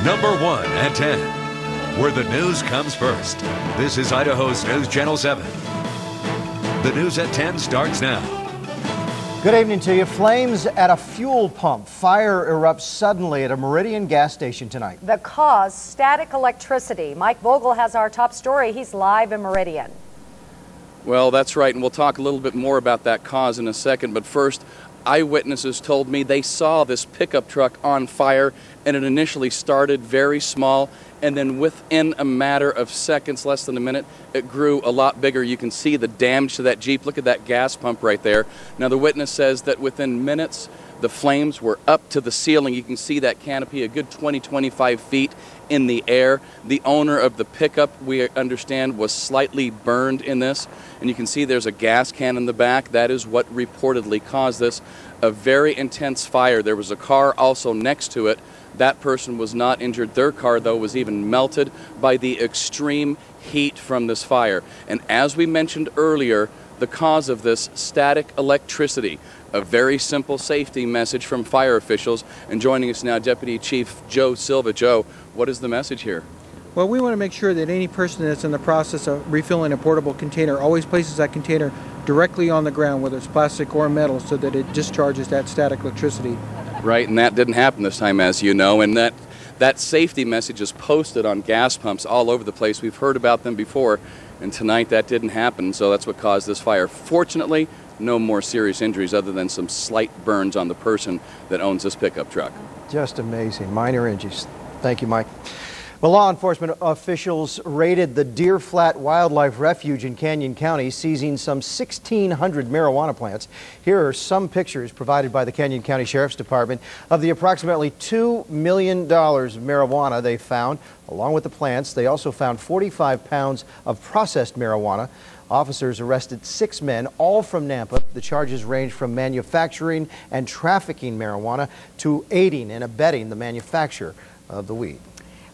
Number 1 at 10, where the news comes first. This is Idaho's News Channel 7. The news at 10 starts now. Good evening to you. Flames at a fuel pump. Fire erupts suddenly at a Meridian gas station tonight. The cause, static electricity. Mike Vogel has our top story. He's live in Meridian. Well, that's right, and we'll talk a little bit more about that cause in a second. But first, eyewitnesses told me they saw this pickup truck on fire, and it initially started very small, and then within a matter of seconds, less than a minute, it grew a lot bigger. You can see the damage to that Jeep. Look at that gas pump right there. Now, the witness says that within minutes, the flames were up to the ceiling. You can see that canopy a good 20-25 feet in the air. The owner of the pickup, we understand, was slightly burned in this. And you can see there's a gas can in the back. That is what reportedly caused this. A very intense fire. There was a car also next to it. That person was not injured. Their car, though, was even melted by the extreme heat from this fire. And as we mentioned earlier, the cause of this, static electricity. A very simple safety message from fire officials. And joining us now, Deputy Chief Joe Silva. Joe, what is the message here? Well, we want to make sure that any person that's in the process of refilling a portable container always places that container directly on the ground, whether it's plastic or metal, so that it discharges that static electricity. Right, and that didn't happen this time, as you know, and that safety message is posted on gas pumps all over the place. We've heard about them before, and tonight that didn't happen, so that's what caused this fire. Fortunately, no more serious injuries other than some slight burns on the person that owns this pickup truck. Just amazing. Minor injuries. Thank you, Mike. Well, law enforcement officials raided the Deer Flat Wildlife Refuge in Canyon County, seizing some 1,600 marijuana plants. Here are some pictures provided by the Canyon County Sheriff's Department of the approximately $2 million of marijuana they found. Along with the plants, they also found 45 pounds of processed marijuana. Officers arrested 6 men, all from Nampa. The charges range from manufacturing and trafficking marijuana to aiding and abetting the manufacture of the weed.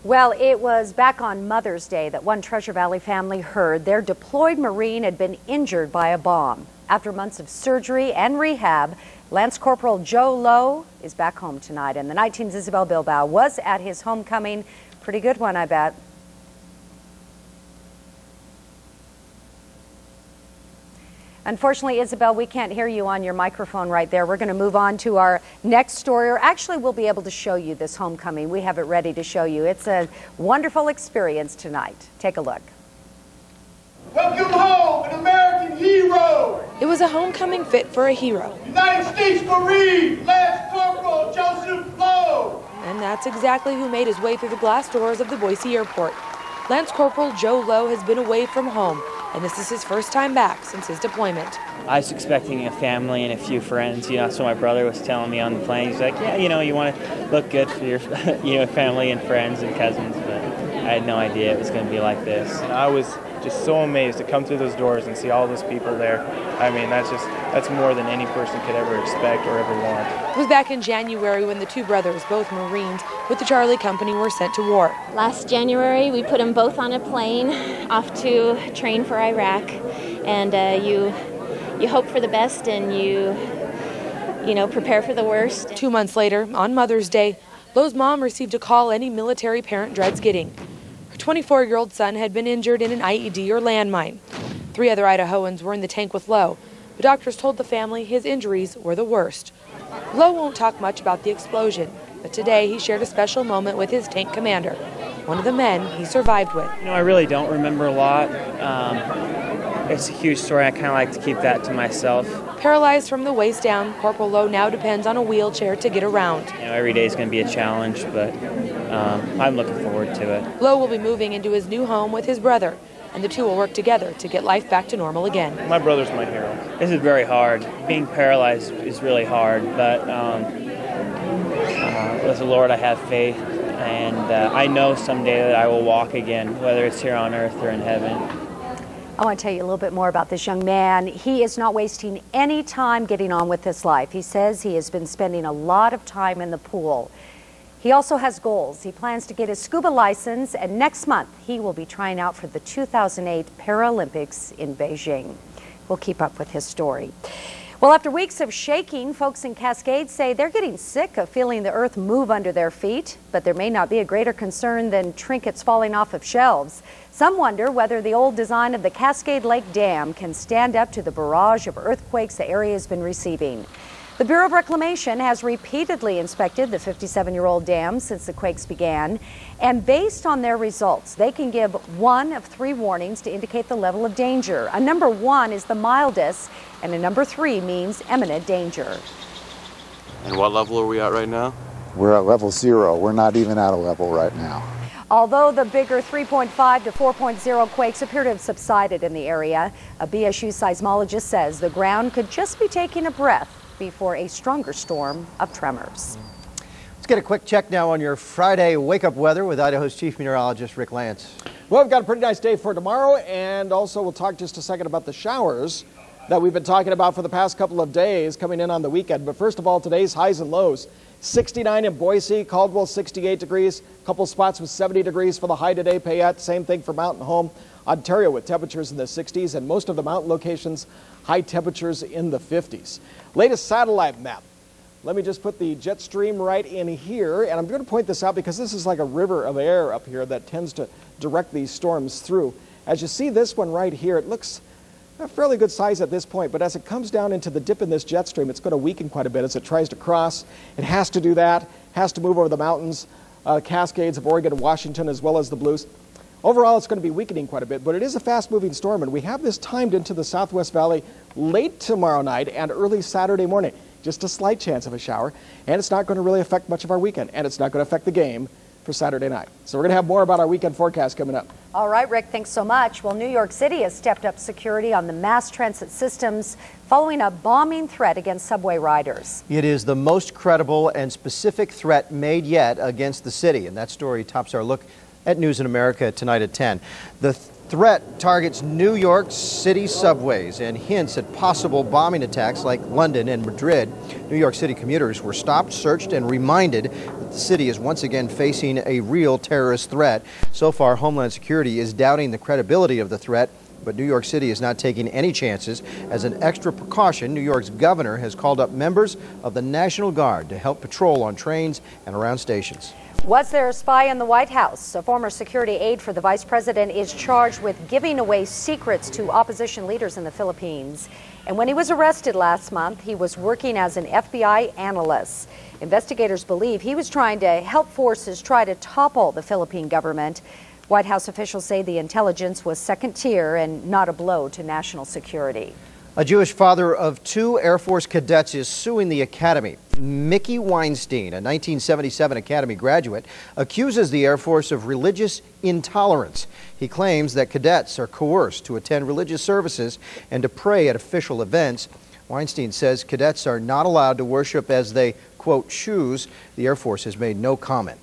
Well, it was back on Mother's Day that one Treasure Valley family heard their deployed Marine had been injured by a bomb. After months of surgery and rehab, Lance Corporal Joe Lowe is back home tonight, and the 19's Isabel Bilbao was at his homecoming. Pretty good one, I bet. Unfortunately, Isabel, we can't hear you on your microphone right there. We're going to move on to our next story, or actually we'll be able to show you this homecoming. We have it ready to show you. It's a wonderful experience tonight. Take a look. Welcome home, an American hero. It was a homecoming fit for a hero. United States Marine, Lance Corporal Joseph Lowe. And that's exactly who made his way through the glass doors of the Boise airport. Lance Corporal Joe Lowe has been away from home, and this is his first time back since his deployment. I was expecting a family and a few friends, that's what my brother was telling me on the plane. He's like, yeah, you want to look good for your family and friends and cousins, but I had no idea it was going to be like this. And I was just so amazed to come through those doors and see all those people there. I mean, that's more than any person could ever expect or ever want. It was back in January when the two brothers, both Marines with the Charlie Company, were sent to war. Last January, we put them both on a plane off to train for Iraq, and you hope for the best and you prepare for the worst. 2 months later, on Mother's Day, Lowe's mom received a call any military parent dreads getting. Her 24-year-old son had been injured in an IED or landmine. 3 other Idahoans were in the tank with Lowe, but doctors told the family his injuries were the worst. Lowe won't talk much about the explosion, but today he shared a special moment with his tank commander, one of the men he survived with. I really don't remember a lot. It's a huge story. I kind of like to keep that to myself. Paralyzed from the waist down, Corporal Lowe now depends on a wheelchair to get around. Every day is going to be a challenge, but I'm looking forward to it. Lowe will be moving into his new home with his brother, and the two will work together to get life back to normal again. My brother's my hero. This is very hard. Being paralyzed is really hard, but with the Lord I have faith, and I know someday that I will walk again, whether it's here on earth or in heaven. I want to tell you a little bit more about this young man. He is not wasting any time getting on with his life. He says he has been spending a lot of time in the pool. He also has goals. He plans to get his scuba license, and next month he will be trying out for the 2008 Paralympics in Beijing. We'll keep up with his story. Well, after weeks of shaking, folks in Cascade say they're getting sick of feeling the earth move under their feet, but there may not be a greater concern than trinkets falling off of shelves. Some wonder whether the old design of the Cascade Lake Dam can stand up to the barrage of earthquakes the area has been receiving. The Bureau of Reclamation has repeatedly inspected the 57-year-old dam since the quakes began, and based on their results, they can give one of 3 warnings to indicate the level of danger. A number 1 is the mildest, and a number 3 means imminent danger. And what level are we at right now? We're at level 0. We're not even at a level right now. Although the bigger 3.5 to 4.0 quakes appear to have subsided in the area, a BSU seismologist says the ground could just be taking a breath before a stronger storm of tremors. Let's get a quick check now on your Friday wake-up weather with Idaho's Chief Meteorologist Rick Lance. Well, we've got a pretty nice day for tomorrow, and also we'll talk just a second about the showers that we've been talking about for the past couple of days coming in on the weekend. But first of all, today's highs and lows. 69 in Boise, Caldwell 68 degrees, a couple spots with 70 degrees for the high today. Payette, same thing for Mountain Home. Ontario with temperatures in the 60s, and most of the mountain locations high temperatures in the 50s. Latest satellite map. Let me just put the jet stream right in here, and I'm going to point this out because this is like a river of air up here that tends to direct these storms through. As you see this one right here, it looks a fairly good size at this point, but as it comes down into the dip in this jet stream, it's going to weaken quite a bit as it tries to cross. It has to do that, has to move over the mountains, Cascades of Oregon and Washington, as well as the Blues. Overall, it's going to be weakening quite a bit, but it is a fast-moving storm, and we have this timed into the Southwest Valley late tomorrow night and early Saturday morning. Just a slight chance of a shower, and it's not going to really affect much of our weekend, and it's not going to affect the game for Saturday night. So we're going to have more about our weekend forecast coming up. All right, Rick, thanks so much. Well, New York City has stepped up security on the mass transit systems following a bombing threat against subway riders. It is the most credible and specific threat made yet against the city, and that story tops our look at News in America tonight at 10. The threat targets New York City subways and hints at possible bombing attacks like London and Madrid. New York City commuters were stopped, searched, and reminded that the city is once again facing a real terrorist threat. So far, Homeland Security is doubting the credibility of the threat, but New York City is not taking any chances. As an extra precaution, New York's governor has called up members of the National Guard to help patrol on trains and around stations. Was there a spy in the White House? A former security aide for the vice president is charged with giving away secrets to opposition leaders in the Philippines. And when he was arrested last month, he was working as an FBI analyst. Investigators believe he was trying to help forces try to topple the Philippine government. White House officials say the intelligence was second tier and not a blow to national security. A Jewish father of 2 Air Force cadets is suing the Academy. Mickey Weinstein, a 1977 Academy graduate, accuses the Air Force of religious intolerance. He claims that cadets are coerced to attend religious services and to pray at official events. Weinstein says cadets are not allowed to worship as they, quote, choose. The Air Force has made no comment.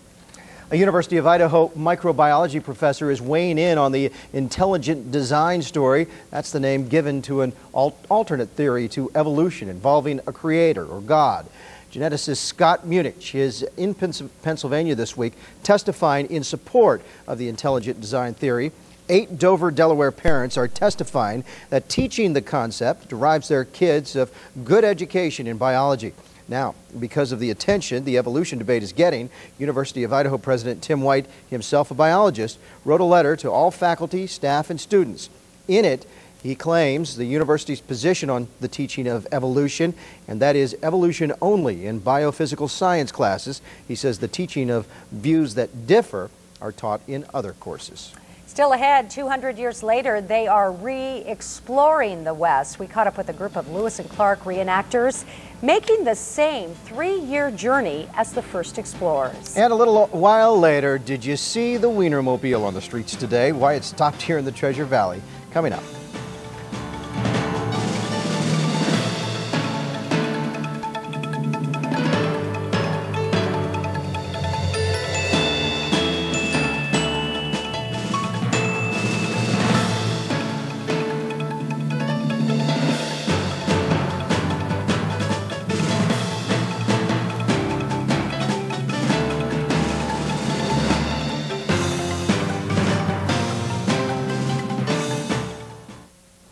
A University of Idaho microbiology professor is weighing in on the intelligent design story. That's the name given to an alternate theory to evolution involving a creator or God. Geneticist Scott Munich is in Pennsylvania this week testifying in support of the intelligent design theory. 8 Dover, Delaware parents are testifying that teaching the concept derives their kids of good education in biology. Now, because of the attention the evolution debate is getting, University of Idaho President Tim White, himself a biologist, wrote a letter to all faculty, staff, and students. In it, he claims the university's position on the teaching of evolution, and that is evolution only in biophysical science classes. He says the teaching of views that differ are taught in other courses. Still ahead, 200 years later, they are re-exploring the West. We caught up with a group of Lewis and Clark reenactors making the same 3-year journey as the first explorers. And a little while later, did you see the Wienermobile on the streets today? Why it stopped here in the Treasure Valley. Coming up.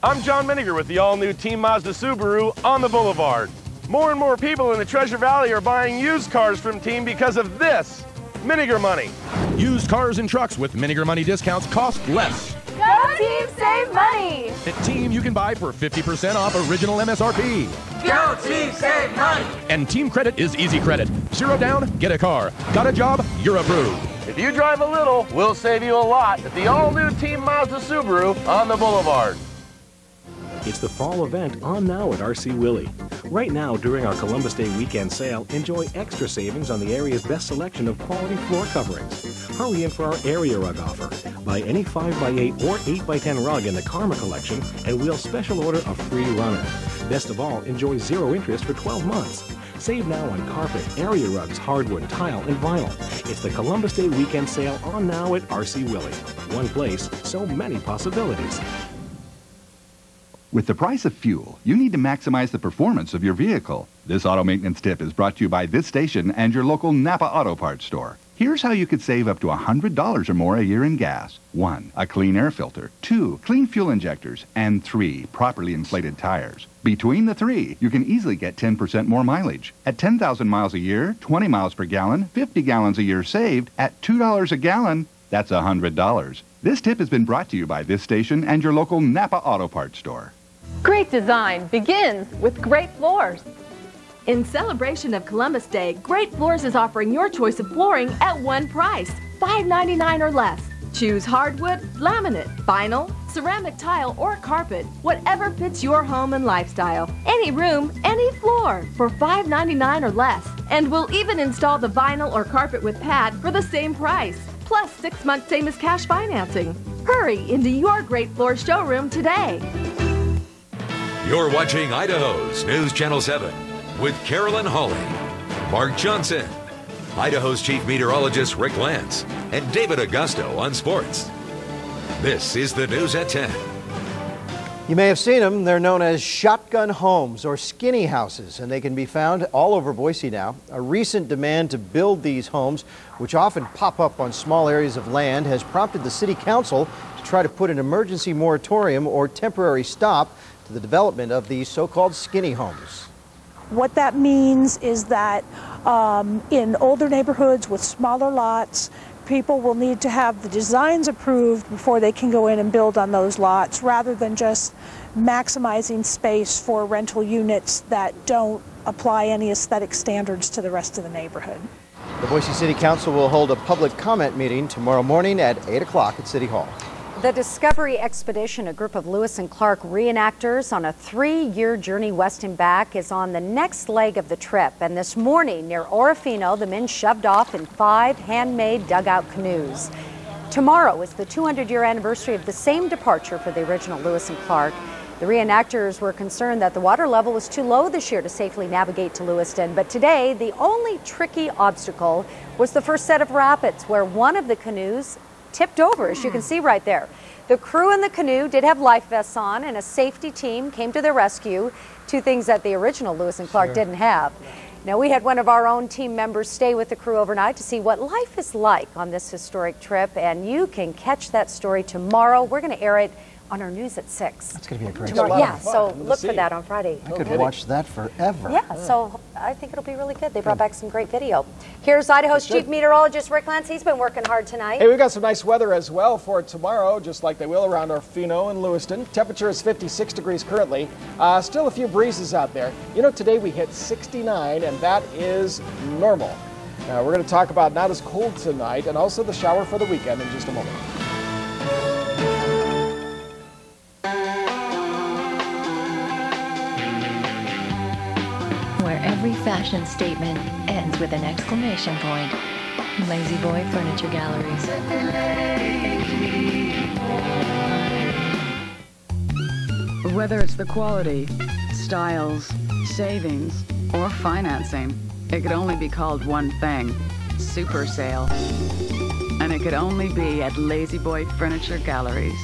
I'm John Miniger with the all-new Team Mazda Subaru on the Boulevard. More and more people in the Treasure Valley are buying used cars from Team because of this, Miniger Money. Used cars and trucks with Miniger Money discounts cost less. Go Team, save money! At Team, you can buy for 50% off original MSRP. Go Team, save money! And Team Credit is easy credit. 0 down, get a car. Got a job, you're approved. If you drive a little, we'll save you a lot at the all-new Team Mazda Subaru on the Boulevard. It's the fall event on now at RC Willey. Right now, during our Columbus Day weekend sale, enjoy extra savings on the area's best selection of quality floor coverings. Hurry in for our area rug offer. Buy any 5x8 or 8x10 rug in the Karma collection, and we'll special order a free runner. Best of all, enjoy 0 interest for 12 months. Save now on carpet, area rugs, hardwood, tile, and vinyl. It's the Columbus Day weekend sale on now at RC Willey. One place, so many possibilities. With the price of fuel, you need to maximize the performance of your vehicle. This auto maintenance tip is brought to you by this station and your local Napa Auto Parts store. Here's how you could save up to $100 or more a year in gas. 1. A clean air filter. 2. Clean fuel injectors. And 3. Properly inflated tires. Between the 3, you can easily get 10% more mileage. At 10,000 miles a year, 20 miles per gallon, 50 gallons a year saved, at $2 a gallon, that's $100. This tip has been brought to you by this station and your local Napa Auto Parts store. Great design begins with great floors. In celebration of Columbus Day, Great Floors is offering your choice of flooring at one price, $5.99 or less. Choose hardwood, laminate, vinyl, ceramic tile, or carpet, whatever fits your home and lifestyle. Any room, any floor, for $5.99 or less. And we'll even install the vinyl or carpet with pad for the same price, plus 6 months same as cash financing. Hurry into your Great Floors showroom today. You're watching Idaho's News Channel 7 with Carolyn Hawley, Mark Johnson, Idaho's Chief Meteorologist Rick Lance, and David Augusto on sports. This is the News at 10. You may have seen them. They're known as shotgun homes or skinny houses, and they can be found all over Boise now. A recent demand to build these homes, which often pop up on small areas of land, has prompted the City Council to try to put an emergency moratorium or temporary stop to the development of these so-called skinny homes. What that means is that in older neighborhoods with smaller lots, people will need to have the designs approved before they can go in and build on those lots, rather than just maximizing space for rental units that don't apply any aesthetic standards to the rest of the neighborhood. The Boise City Council will hold a public comment meeting tomorrow morning at 8 o'clock at City Hall. The Discovery Expedition, a group of Lewis and Clark reenactors on a 3-year journey west and back, is on the next leg of the trip. And this morning near Orofino, the men shoved off in 5 handmade dugout canoes. Tomorrow is the 200-year anniversary of the same departure for the original Lewis and Clark. The reenactors were concerned that the water level was too low this year to safely navigate to Lewiston. But today, the only tricky obstacle was the first set of rapids, where one of the canoes tipped over, as you can see right there. The crew in the canoe did have life vests on, and a safety team came to their rescue, 2 things that the original Lewis and Clark didn't have. Now, we had one of our own team members stay with the crew overnight to see what life is like on this historic trip, and you can catch that story tomorrow. We're going to air it on our news at 6. That's going to be a great story. Yeah, so look for that on Friday. I could watch that forever. Yeah, so I think it'll be really good. They brought back some great video. Here's Idaho's Chief Meteorologist Rick Lance. He's been working hard tonight. Hey, we've got some nice weather as well for tomorrow, just like they will around Orofino and Lewiston. Temperature is 56 degrees currently. Still a few breezes out there. You know, today we hit 69, and that is normal. We're going to talk about not as cold tonight, and also the shower for the weekend in just a moment. Where every fashion statement ends with an exclamation point. Lazy Boy Furniture Galleries. Whether it's the quality, styles, savings, or financing, it could only be called one thing: super sale. And it could only be at Lazy Boy Furniture Galleries.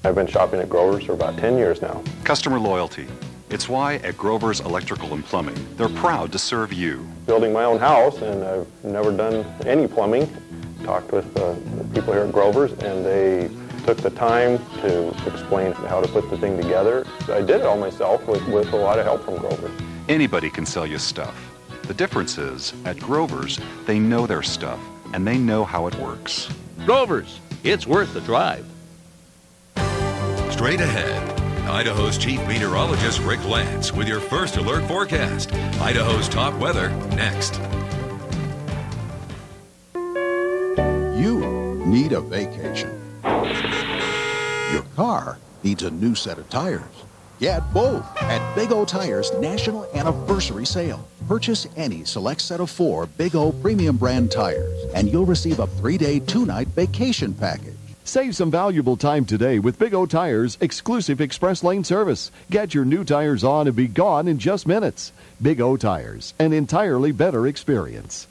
I've been shopping at Grover's for about 10 years now. Customer loyalty. It's why at Grover's Electrical and Plumbing, they're proud to serve you. Building my own house, and I've never done any plumbing. Talked with the people here at Grover's, and they took the time to explain how to put the thing together. I did it all myself with a lot of help from Grover. Anybody can sell you stuff. The difference is, at Grover's, they know their stuff, and they know how it works. Grover's, it's worth the drive. Straight ahead, Idaho's Chief Meteorologist Rick Lance with your first alert forecast. Idaho's top weather next. You need a vacation. Your car needs a new set of tires. Get both at Big O Tires National Anniversary Sale. Purchase any select set of 4 Big O premium brand tires, and you'll receive a 3-day, 2-night vacation package. Save some valuable time today with Big O Tires' exclusive express lane service. Get your new tires on and be gone in just minutes. Big O Tires, an entirely better experience.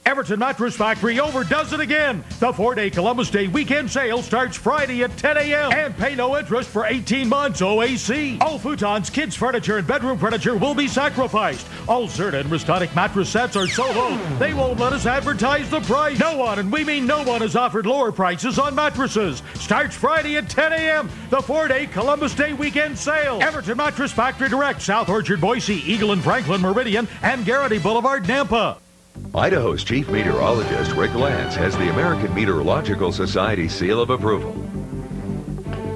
Everton Mattress Factory overdoes it again. The 4-day Columbus Day weekend sale starts Friday at 10 a.m. and pay no interest for 18 months OAC. All futons, kids' furniture, and bedroom furniture will be sacrificed. All Zerta and Restonic mattress sets are so low, they won't let us advertise the price. No one, and we mean no one, has offered lower prices on mattresses. Starts Friday at 10 a.m. The 4-day Columbus Day weekend sale. Everton Mattress Factory Direct, South Orchard, Boise, Eagle and Franklin, Meridian, and Garrity Boulevard, Nampa. Idaho's Chief Meteorologist Rick Lance has the American Meteorological Society seal of approval.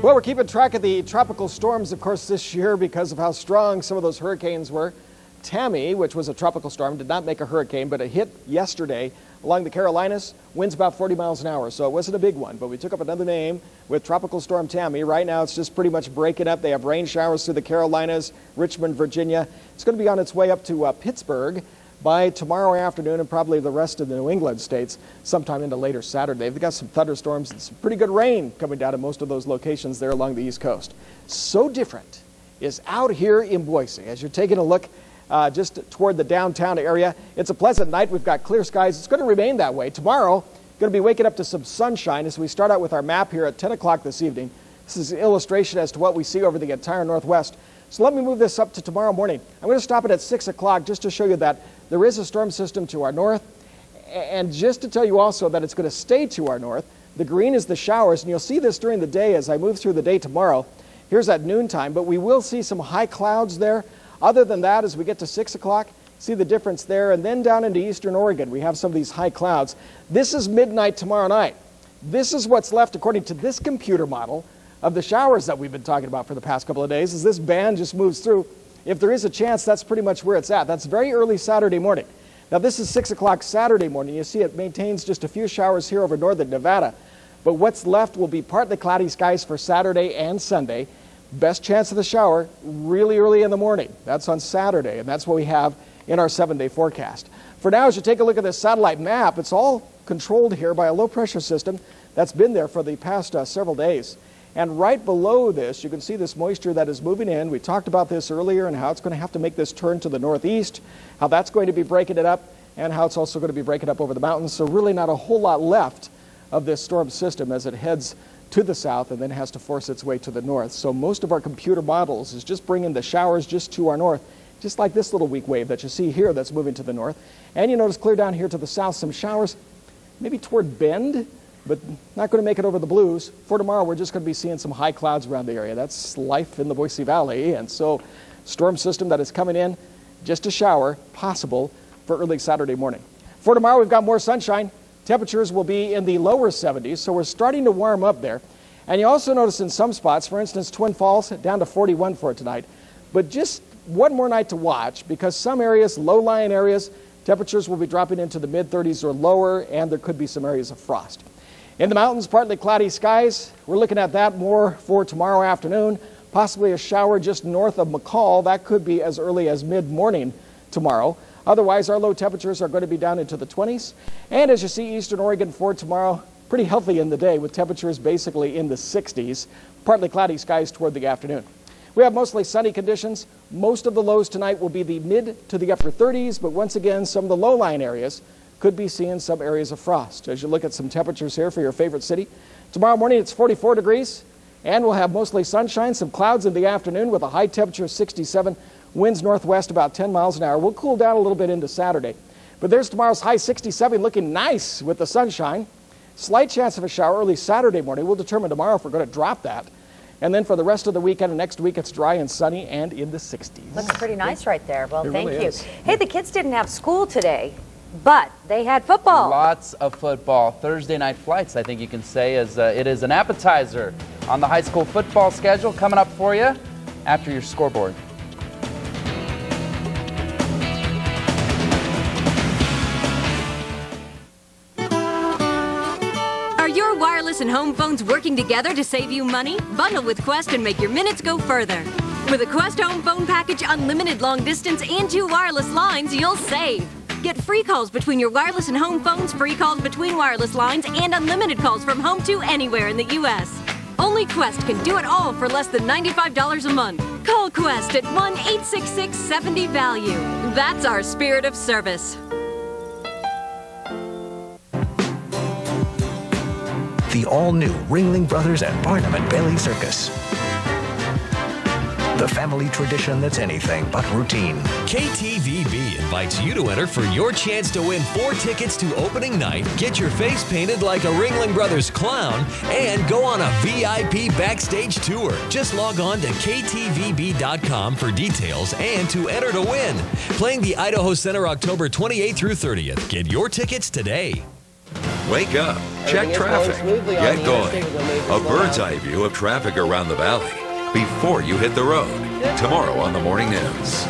Well, we're keeping track of the tropical storms, of course, this year because of how strong some of those hurricanes were. Tammy, which was a tropical storm, did not make a hurricane, but it hit yesterday along the Carolinas. Winds about 40 miles an hour, so it wasn't a big one. But we took up another name with Tropical Storm Tammy. Right now, it's just pretty much breaking up. They have rain showers through the Carolinas, Richmond, Virginia. It's going to be on its way up to Pittsburgh by tomorrow afternoon, and probably the rest of the New England states sometime into later Saturday. They've got some thunderstorms and some pretty good rain coming down in most of those locations there along the East Coast. So different is out here in Boise. As you're taking a look just toward the downtown area, it's a pleasant night. We've got clear skies. It's going to remain that way. Tomorrow, going to be waking up to some sunshine as we start out with our map here at 10 o'clock this evening. This is an illustration as to what we see over the entire Northwest. So let me move this up to tomorrow morning. I'm going to stop it at 6 o'clock just to show you that there is a storm system to our north, and just to tell you also that it's going to stay to our north. The green is the showers, and you'll see this during the day as I move through the day tomorrow. Here's at noontime, but we will see some high clouds there. Other than that, as we get to 6 o'clock, see the difference there, and then down into eastern Oregon, we have some of these high clouds. This is midnight tomorrow night. This is what's left, according to this computer model, of the showers that we've been talking about for the past couple of days. As this band just moves through, if there is a chance, that's pretty much where it's at. That's very early Saturday morning. Now, this is 6 o'clock Saturday morning. You see it maintains just a few showers here over northern Nevada. But what's left will be partly cloudy skies for Saturday and Sunday. Best chance of the shower really early in the morning. That's on Saturday, and that's what we have in our 7-day forecast. For now, as you take a look at this satellite map, it's all controlled here by a low-pressure system that's been there for the past several days. And right below this, you can see this moisture that is moving in. We talked about this earlier and how it's going to have to make this turn to the northeast, how that's going to be breaking it up, and how it's also going to be breaking up over the mountains. So really not a whole lot left of this storm system as it heads to the south and then has to force its way to the north. So most of our computer models is just bringing the showers just to our north, just like this little weak wave that you see here that's moving to the north. And you notice clear down here to the south, some showers maybe toward Bend, but not going to make it over the Blues. For tomorrow, we're just going to be seeing some high clouds around the area. That's life in the Boise Valley. And so storm system that is coming in, just a shower possible for early Saturday morning. For tomorrow, we've got more sunshine. Temperatures will be in the lower 70s, so we're starting to warm up there. And you also notice in some spots, for instance, Twin Falls, down to 41 for tonight. But just one more night to watch, because some areas, low-lying areas, temperatures will be dropping into the mid-30s or lower, and there could be some areas of frost. In the mountains, partly cloudy skies. We're looking at that more for tomorrow afternoon. Possibly a shower just north of McCall. That could be as early as mid-morning tomorrow. Otherwise, our low temperatures are going to be down into the 20s. And as you see, eastern Oregon for tomorrow, pretty healthy in the day with temperatures basically in the 60s. Partly cloudy skies toward the afternoon. We have mostly sunny conditions. Most of the lows tonight will be the mid to the upper 30s, but once again, some of the low-lying areas could be seeing some areas of frost. As you look at some temperatures here for your favorite city. Tomorrow morning, it's 44 degrees, and we'll have mostly sunshine, some clouds in the afternoon with a high temperature of 67, winds northwest about 10 miles an hour. We'll cool down a little bit into Saturday. But there's tomorrow's high 67, looking nice with the sunshine. Slight chance of a shower early Saturday morning. We'll determine tomorrow if we're going to drop that. And then for the rest of the weekend and next week, it's dry and sunny and in the 60s. Looks pretty nice right there. Well, It thank really you. is. Hey, the kids didn't have school today, but they had football. Lots of football. Thursday night flights, I think you can say, as it is an appetizer on the high school football schedule coming up for you after your scoreboard. Are your wireless and home phones working together to save you money? Bundle with Quest and make your minutes go further. With a Quest home phone package, unlimited long distance, and 2 wireless lines, you'll save. Get free calls between your wireless and home phones, free calls between wireless lines, and unlimited calls from home to anywhere in the U.S. Only Quest can do it all for less than $95 a month. Call Quest at 1-866-70-VALUE. That's our spirit of service. The all-new Ringling Brothers and Barnum and Bailey Circus. The family tradition that's anything but routine. KTVB invites you to enter for your chance to win 4 tickets to opening night, get your face painted like a Ringling Brothers clown, and go on a VIP backstage tour. Just log on to ktvb.com for details and to enter to win. Playing the Idaho Center October 28th through 30th. Get your tickets today. Wake up, check traffic, get going. A bird's eye view of traffic around the valley before you hit the road. Tomorrow on the Morning News.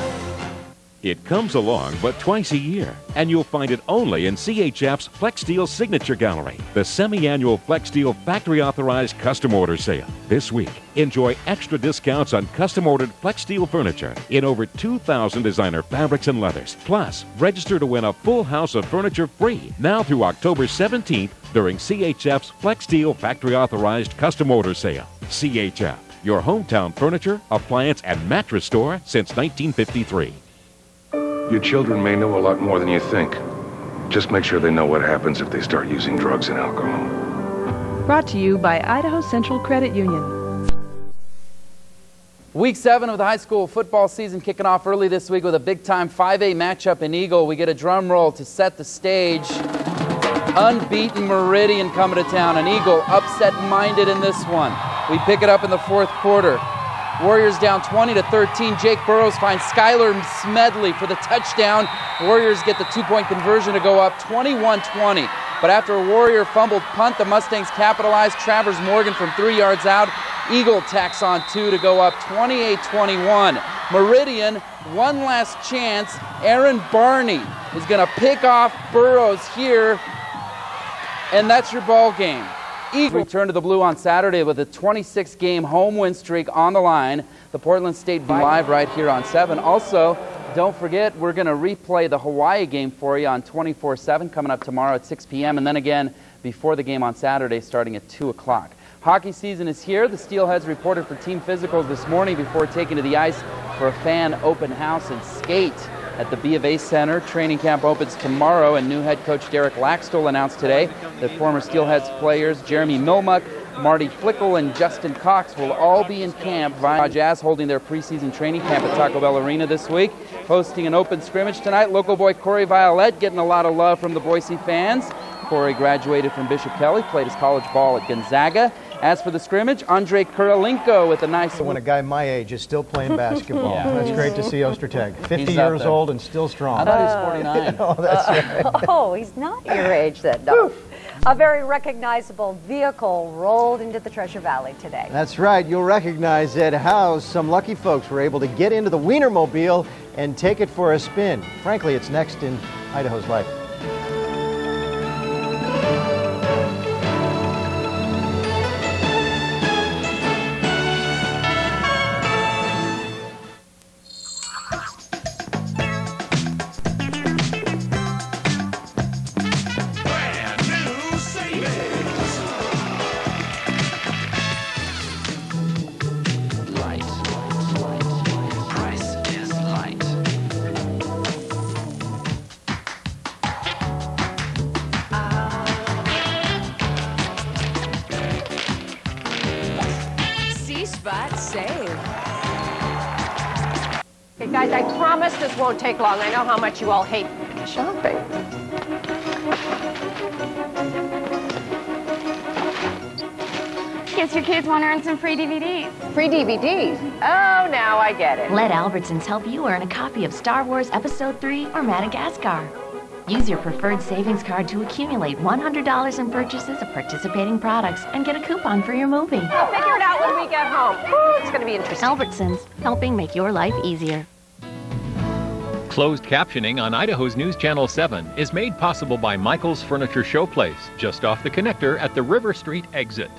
It comes along but twice a year, and you'll find it only in CHF's Flex Steel Signature Gallery, the semi-annual Flex Steel factory-authorized custom order sale. This week, enjoy extra discounts on custom-ordered Flex Steel furniture in over 2,000 designer fabrics and leathers. Plus, register to win a full house of furniture free now through October 17th during CHF's Flex Steel factory-authorized custom order sale. CHF, your hometown furniture, appliance, and mattress store since 1953. Your children may know a lot more than you think. Just make sure they know what happens if they start using drugs and alcohol. Brought to you by Idaho Central Credit Union. Week 7 of the high school football season kicking off early this week with a big-time 5A matchup in Eagle. We get a drum roll to set the stage. Unbeaten Meridian coming to town, and Eagle upset-minded in this one. We pick it up in the 4th quarter. Warriors down 20-13. Jake Burrows finds Skylar Smedley for the touchdown. Warriors get the 2-point conversion to go up 21-20. But after a Warrior fumbled punt, the Mustangs capitalized. Travers Morgan from 3 yards out. Eagle tacks on 2 to go up 28-21. Meridian, one last chance. Aaron Barney is going to pick off Burrows here, and that's your ball game. Eagle return to the blue on Saturday with a 26-game home win streak on the line. The Portland State live right here on 7. Also, don't forget, we're going to replay the Hawaii game for you on 24/7 coming up tomorrow at 6 p.m. and then again before the game on Saturday starting at 2 o'clock. Hockey season is here. The Steelheads reported for team physicals this morning before taking to the ice for a fan open house and skate at the B of A Center. Training camp opens tomorrow, and new head coach Derek Laxdal announced today that former Steelheads players Jeremy Milmuck, Marty Flickle, and Justin Cox will all be in camp. Jazz holding their preseason training camp at Taco Bell Arena this week, hosting an open scrimmage tonight. Local boy Corey Violette getting a lot of love from the Boise fans. Corey graduated from Bishop Kelly, played his college ball at Gonzaga. As for the scrimmage, Andre Kurilenko with a nice... When a guy my age is still playing basketball. Yeah. That's great to see Ostertag. 50 years old and still strong. I thought he was 49. Oh, that's right. Oh, he's not your age then, no. A very recognizable vehicle rolled into the Treasure Valley today. That's right. You'll recognize it. How some lucky folks were able to get into the Wienermobile and take it for a spin. Frankly, it's next in Idaho's Life. Okay, guys, I promise this won't take long. I know how much you all hate shopping. Guess your kids want to earn some free DVDs. Free DVDs? Oh, now I get it. Let Albertsons help you earn a copy of Star Wars Episode 3 or Madagascar. Use your preferred savings card to accumulate $100 in purchases of participating products and get a coupon for your movie. We'll figure it out when we get home. Ooh, it's going to be interesting. Albertsons, helping make your life easier. Closed captioning on Idaho's News Channel 7 is made possible by Michael's Furniture Showplace, just off the connector at the River Street exit.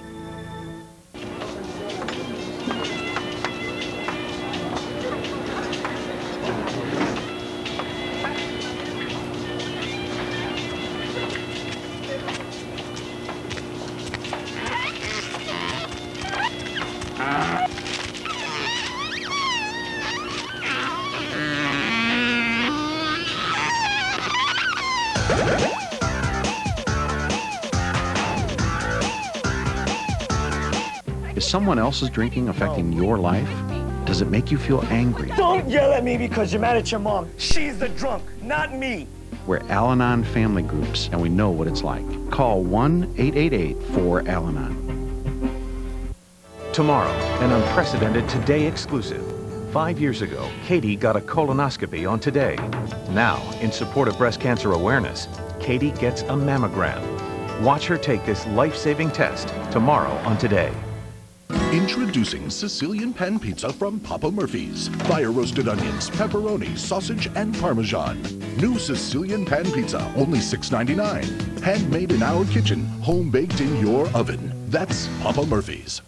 Is someone else's drinking affecting your life? Does it make you feel angry? Don't yell at me because you're mad at your mom. She's the drunk, not me. We're Al-Anon family groups, and we know what it's like. Call 1-888-4-AL-ANON. Tomorrow, an unprecedented Today exclusive. 5 years ago, Katie got a colonoscopy on Today. Now, in support of breast cancer awareness, Katie gets a mammogram. Watch her take this life-saving test tomorrow on Today. Introducing Sicilian Pan Pizza from Papa Murphy's. Fire-roasted onions, pepperoni, sausage, and Parmesan. New Sicilian Pan Pizza, only $6.99. Handmade in our kitchen, home-baked in your oven. That's Papa Murphy's.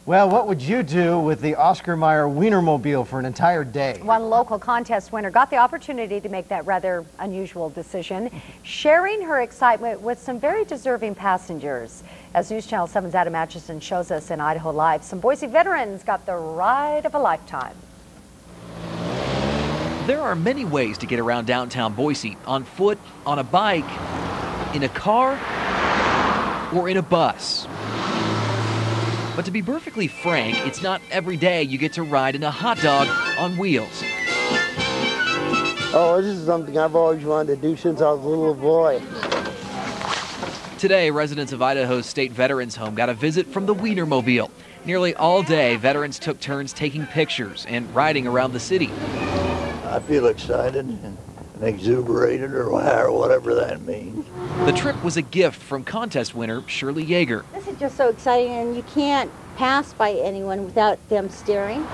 Well, what would you do with the Oscar Mayer Wienermobile for an entire day? One local contest winner got the opportunity to make that rather unusual decision, sharing her excitement with some very deserving passengers. As News Channel 7's Adam Atchison shows us in Idaho Live, some Boise veterans got the ride of a lifetime. There are many ways to get around downtown Boise: on foot, on a bike, in a car, or in a bus. But to be perfectly frank, it's not every day you get to ride in a hot dog on wheels. Oh, this is something I've always wanted to do since I was a little boy. Today, residents of Idaho's State Veterans Home got a visit from the Wienermobile. Nearly all day, veterans took turns taking pictures and riding around the city. I feel excited and exuberated, or whatever that means. The trip was a gift from contest winner Shirley Yeager. This is just so exciting, and you can't pass by anyone without them staring.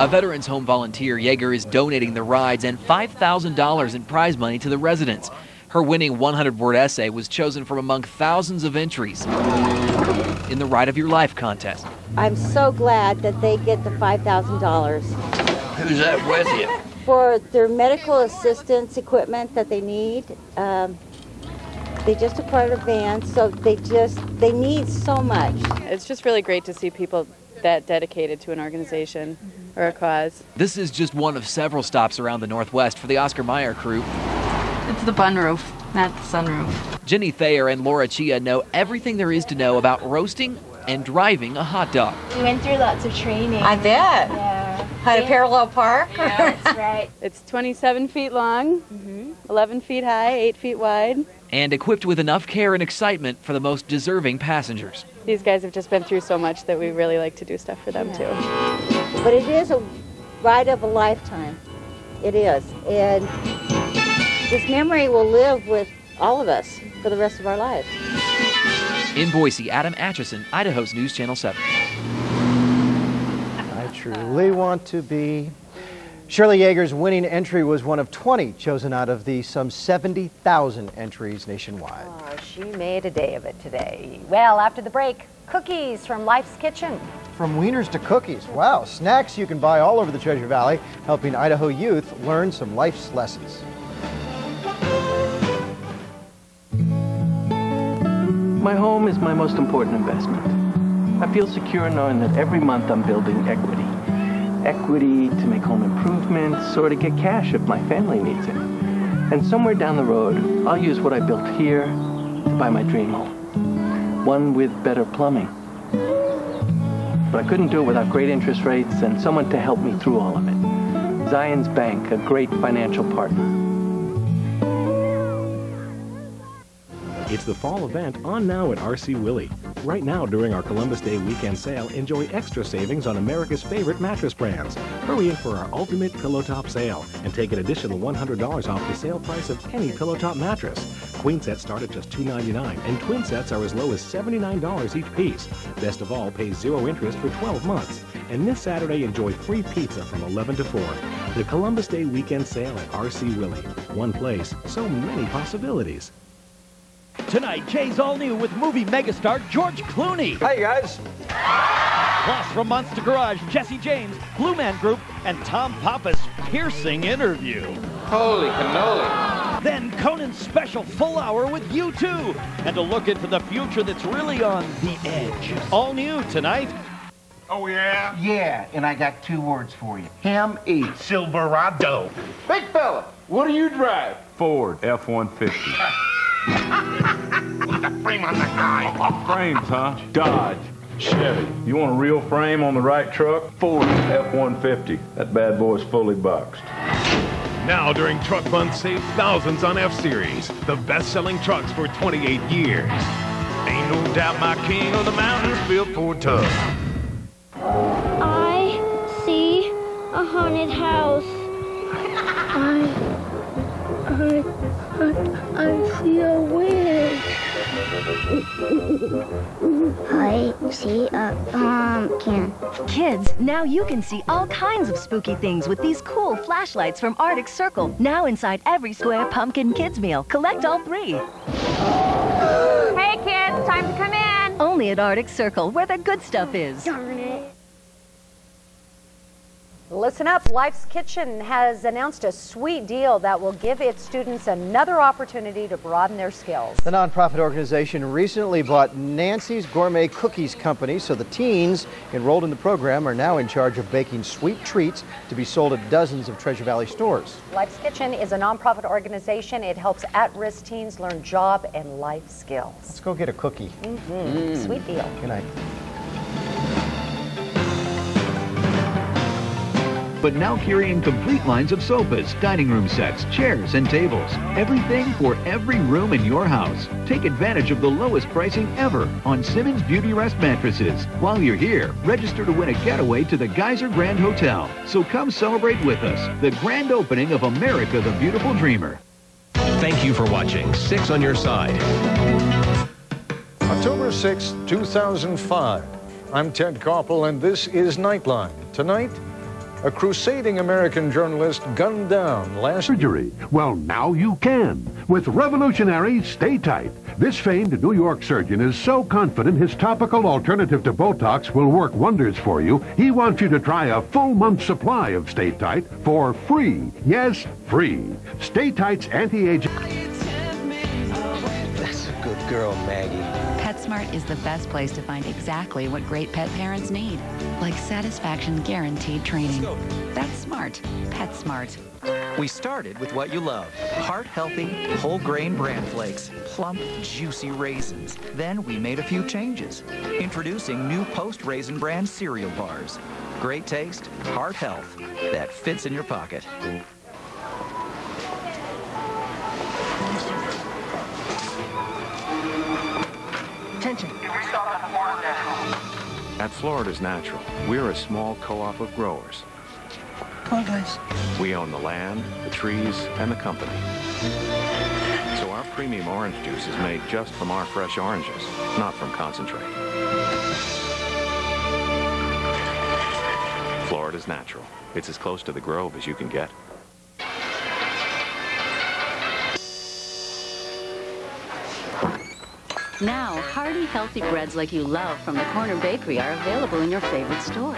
A Veterans Home volunteer, Yeager is donating the rides and $5,000 in prize money to the residents. Her winning 100-word essay was chosen from among thousands of entries in the Ride of Your Life contest. I'm so glad that they get the $5,000. Who's that with you? For their medical assistance equipment that they need. They just acquired a van, so they need so much. It's just really great to see people that dedicated to an organization or a cause. This is just one of several stops around the Northwest for the Oscar Mayer crew. It's the bun roof, not the sunroof. Jenny Thayer and Laura Chia know everything there is to know about roasting and driving a hot dog. We went through lots of training. I bet. Yeah. Had a parallel park? Yeah, that's right. It's 27 feet long, 11 feet high, 8 feet wide. And equipped with enough care and excitement for the most deserving passengers. These guys have just been through so much that we really like to do stuff for them too. But it is a ride of a lifetime. It is. And this memory will live with all of us for the rest of our lives. In Boise, Adam Atchison, Idaho's News Channel 7. I truly want to be. Shirley Yeager's winning entry was one of 20 chosen out of the some 70,000 entries nationwide. Oh, she made a day of it today. Well, after the break, cookies from Life's Kitchen. From wieners to cookies. Wow, snacks you can buy all over the Treasure Valley, helping Idaho youth learn some life's lessons. My home is my most important investment. I feel secure knowing that every month I'm building equity. Equity to make home improvements or to get cash if my family needs it. And somewhere down the road, I'll use what I built here to buy my dream home. One with better plumbing. But I couldn't do it without great interest rates and someone to help me through all of it. Zions Bank, a great financial partner. It's the fall event on now at RC Willey. Right now, during our Columbus Day weekend sale, enjoy extra savings on America's favorite mattress brands. Hurry in for our ultimate pillow top sale and take an additional $100 off the sale price of any pillow top mattress. Queen sets start at just $2.99 and twin sets are as low as $79 each piece. Best of all, pay 0 interest for 12 months. And this Saturday, enjoy free pizza from 11 to 4. The Columbus Day weekend sale at RC Willey. One place, so many possibilities. Tonight, Jay's all new with movie megastar George Clooney. Hey, guys. Plus, from Monster Garage, Jesse James, Blue Man Group, and Tom Papa's piercing interview. Holy cannoli. Then Conan's special full hour with U2. And a look into the future that's really on the edge. All new tonight. Oh, yeah? Yeah, and I got 2 words for you. Ham eat. Silverado. Big fella, what do you drive? Ford F-150. Put the frame on the guy. Frames, huh? Dodge. Chevy. You want a real frame on the right truck? Ford F-150. That bad boy's fully boxed. Now during Truck Month, save thousands on F-Series, the best-selling trucks for 28 years. Ain't no doubt my king on the mountains built Ford tub. I see a haunted house. I see a witch. I see a pumpkin. Kids, now you can see all kinds of spooky things with these cool flashlights from Arctic Circle. Now inside every square pumpkin kids meal. Collect all 3. Hey kids, time to come in. Only at Arctic Circle, where the good stuff is. Darn it. Listen up, Life's Kitchen has announced a sweet deal that will give its students another opportunity to broaden their skills. The nonprofit organization recently bought Nancy's Gourmet Cookies Company, so the teens enrolled in the program are now in charge of baking sweet treats to be sold at dozens of Treasure Valley stores. Life's Kitchen is a nonprofit organization. It helps at-risk teens learn job and life skills. Let's go get a cookie. Sweet deal. Good night. But now carrying complete lines of sofas, dining room sets, chairs, and tables. Everything for every room in your house. Take advantage of the lowest pricing ever on Simmons Beauty Rest mattresses. While you're here, register to win a getaway to the Geyser Grand Hotel. So come celebrate with us the grand opening of America the Beautiful Dreamer. Thank you for watching 6 on Your Side. October 6, 2005. I'm Ted Koppel, and this is Nightline. Tonight, a crusading American journalist gunned down last surgery. Well, now you can with revolutionary Stay Tight. This famed New York surgeon is so confident his topical alternative to Botox will work wonders for you, he wants you to try a full month's supply of Stay Tight for free. Yes, free. Stay Tight's anti-aging. That's a good girl, Maggie. PetSmart is the best place to find exactly what great pet parents need, like satisfaction guaranteed training. That's smart. PetSmart. We started with what you love. Heart-healthy, whole-grain bran flakes, plump, juicy raisins. Then we made a few changes. Introducing new post-raisin bran cereal bars. Great taste, heart health. That fits in your pocket. Attention. At Florida's Natural, we're a small co-op of growers. Come on, guys. We own the land, the trees, and the company. So our premium orange juice is made just from our fresh oranges, not from concentrate. Florida's Natural. It's as close to the Grove as you can get. Now, hearty, healthy breads like you love from the Corner Bakery are available in your favorite store.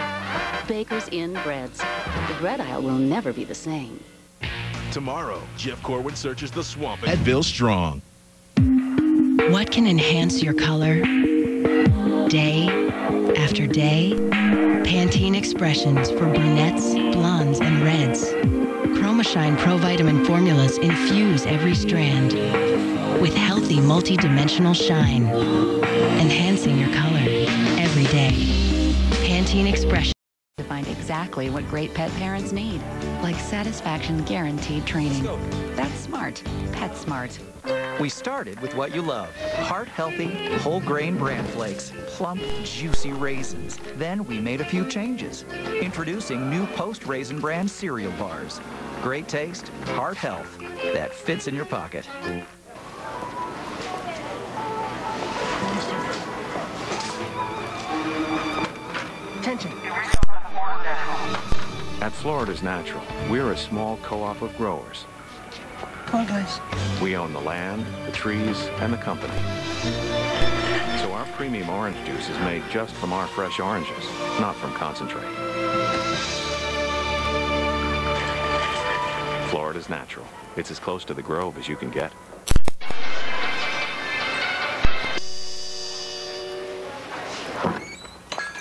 Baker's Inn Breads. The bread aisle will never be the same. Tomorrow, Jeff Corwin searches the swamp at Bill Strong. What can enhance your color? Day after day? Pantene Expressions for brunettes, blondes, and reds. ChromaShine Pro Vitamin formulas infuse every strand with healthy multi-dimensional shine, enhancing your color every day. Pantene Expressions. To find exactly what great pet parents need, like satisfaction guaranteed training. That's smart. PetSmart. We started with what you love. Heart-healthy, whole-grain bran flakes, plump, juicy raisins. Then we made a few changes. Introducing new post-raisin bran cereal bars. Great taste, heart health. That fits in your pocket. Attention. At Florida's Natural, we're a small co-op of growers. Come on, guys. We own the land, the trees, and the company. So our premium orange juice is made just from our fresh oranges, not from concentrate. Florida's Natural. It's as close to the Grove as you can get.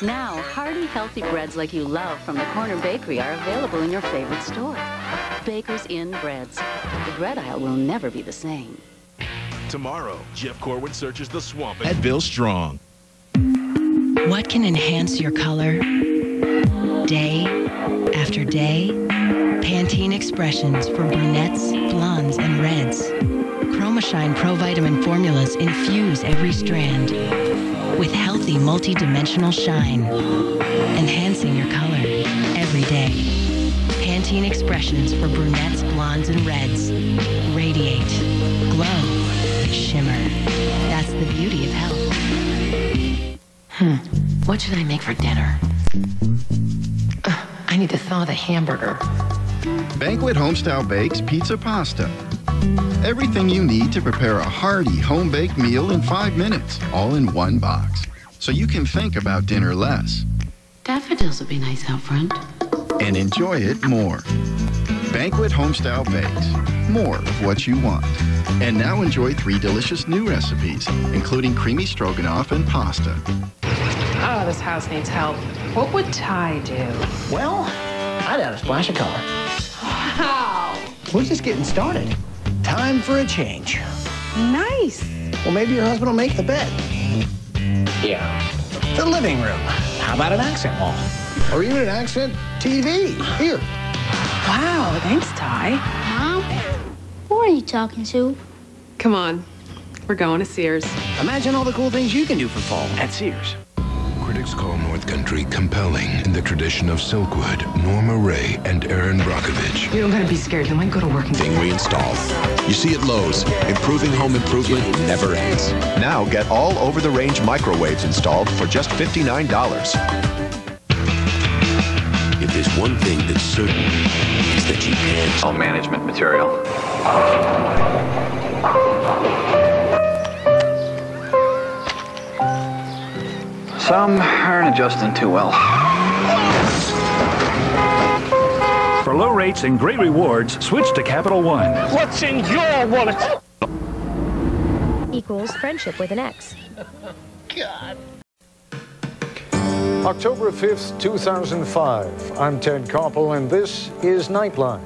Now, hearty, healthy breads like you love from the Corner Bakery are available in your favorite store. Baker's Inn Breads. The bread aisle will never be the same. Tomorrow, Jeff Corwin searches the swamp at Bill Strong. What can enhance your color? Day after day, Pantene Expressions for brunettes, blondes, and reds. ChromaShine Pro Vitamin formulas infuse every strand with healthy multi-dimensional shine, enhancing your color every day. Pantene Expressions for brunettes, blondes, and reds. Radiate, glow, shimmer. That's the beauty of health. What should I make for dinner? I need to thaw the hamburger. Banquet Homestyle Bakes Pizza Pasta. Everything you need to prepare a hearty home-baked meal in 5 minutes, all in one box. So you can think about dinner less. Daffodils would be nice out front. And enjoy it more. Banquet Homestyle Bakes. More of what you want. And now enjoy 3 delicious new recipes, including creamy stroganoff and pasta. Oh, this house needs help. What would Ty do? Well, I'd add a splash of color. Wow. We're just getting started. Time for a change. Nice. Well, maybe your husband will make the bed. Yeah. The living room. How about an accent wall? Or even an accent TV. Here. Wow, thanks, Ty. Mom? Who are you talking to? Come on. We're going to Sears. Imagine all the cool things you can do for fall at Sears. Critics call North Country compelling in the tradition of Silkwood, Norma Ray, and Aaron Brockovich. You don't gotta be scared. You might go to work and Thing reinstalled. You see at Lowe's, improving home improvement never ends. Now get all over-the-range microwaves installed for just $59. If there's one thing that's certain, it's that you can't. All management material. Some aren't adjusting too well. For low rates and great rewards, switch to Capital One. What's in your wallet? Equals friendship with an X. God. October 5th, 2005. I'm Ted Koppel, and this is Nightline.